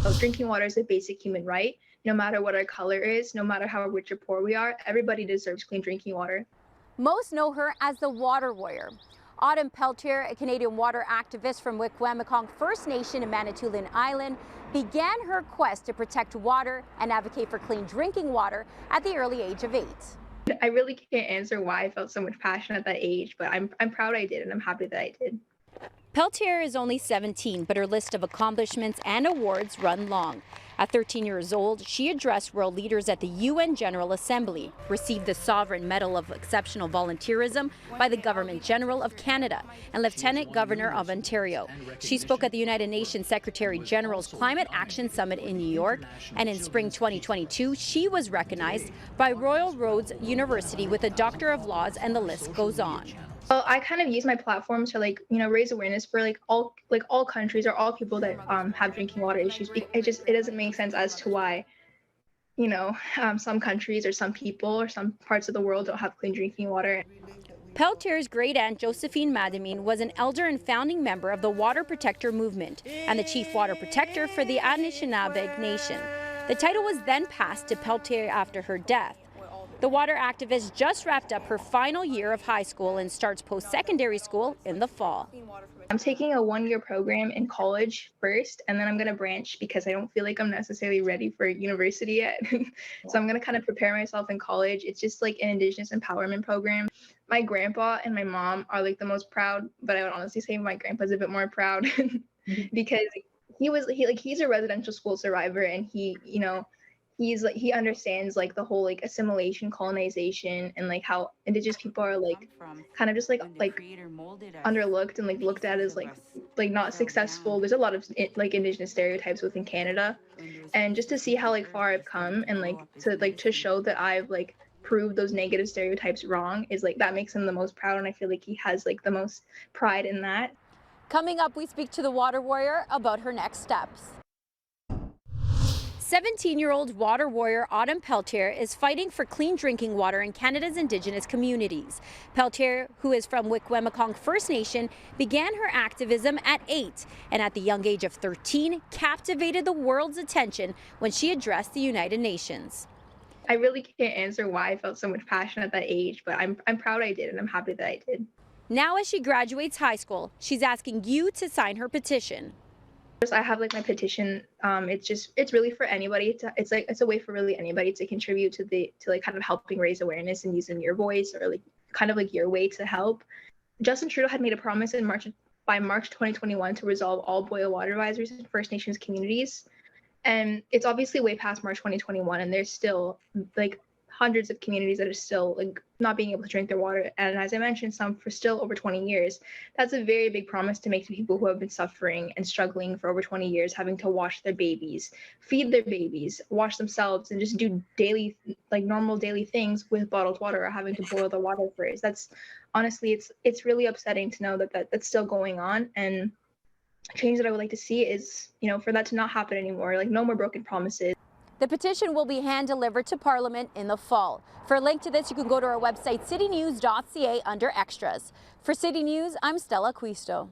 So drinking water is a basic human right. No matter what our color is, no matter how rich or poor we are, everybody deserves clean drinking water. Most know her as the water warrior. Autumn Peltier, a Canadian water activist from Wikwemikong First Nation in Manitoulin Island, began her quest to protect water and advocate for clean drinking water at the early age of 8. I really can't answer why I felt so much passion at that age, but I'm proud I did and I'm happy that I did. Peltier is only 17, but her list of accomplishments and awards run long. At 13 years old, she addressed world leaders at the UN General Assembly, received the Sovereign Medal of Exceptional Volunteerism by the Government General of Canada and Lieutenant Governor of Ontario. She spoke at the United Nations Secretary General's Climate Action Summit in New York, and in spring 2022, she was recognized by Royal Roads University with a Doctor of Laws, and the list goes on. Well, I kind of use my platform to raise awareness for all countries or all people that have drinking water issues. It doesn't make sense as to why some countries or some people or some parts of the world don't have clean drinking water. Peltier's great-aunt Josephine Madamine was an elder and founding member of the Water Protector Movement and the chief water protector for the Anishinaabe Nation. The title was then passed to Peltier after her death. The water activist just wrapped up her final year of high school and starts post-secondary school in the fall. I'm taking a one-year program in college first, and then I'm going to branch because I don't feel like I'm necessarily ready for university yet. So I'm going to kind of prepare myself in college. It's just like an Indigenous empowerment program. My grandpa and my mom are like the most proud, but I would honestly say my grandpa's a bit more proud because he's a residential school survivor, and he understands like the whole like assimilation, colonization, and like how Indigenous people are like kind of just like underlooked and like looked at as like not successful. There's a lot of like Indigenous stereotypes within Canada, and just to see how like far I've come and to show that I've like proved those negative stereotypes wrong is like that makes him the most proud, and I feel like he has like the most pride in that. Coming up, we speak to the water warrior about her next steps. 17-year-old water warrior Autumn Peltier is fighting for clean drinking water in Canada's Indigenous communities. Peltier, who is from Wikwemikong First Nation, began her activism at 8 and at the young age of 13 captivated the world's attention when she addressed the United Nations. I really can't answer why I felt so much passion at that age, but I'm proud I did and I'm happy that I did. Now as she graduates high school, she's asking you to sign her petition. I have like my petition. It's really for anybody it's a way for really anybody to contribute to like kind of helping raise awareness and using your voice or like kind of like your way to help. Justin Trudeau had made a promise by March 2021 to resolve all boil water advisories in First Nations communities. And it's obviously way past March 2021, and there's still like hundreds of communities that are still like not being able to drink their water, and as I mentioned, some for still over 20 years. That's a very big promise to make to people who have been suffering and struggling for over 20 years, having to wash their babies, feed their babies, wash themselves, and just do daily like normal daily things with bottled water or having to boil the water first. That's honestly it's really upsetting to know that that's still going on, and a change that I would like to see is for that to not happen anymore, like no more broken promises. The petition will be hand-delivered to Parliament in the fall. For a link to this, you can go to our website, citynews.ca, under Extras. For City News, I'm Stella Acquisto.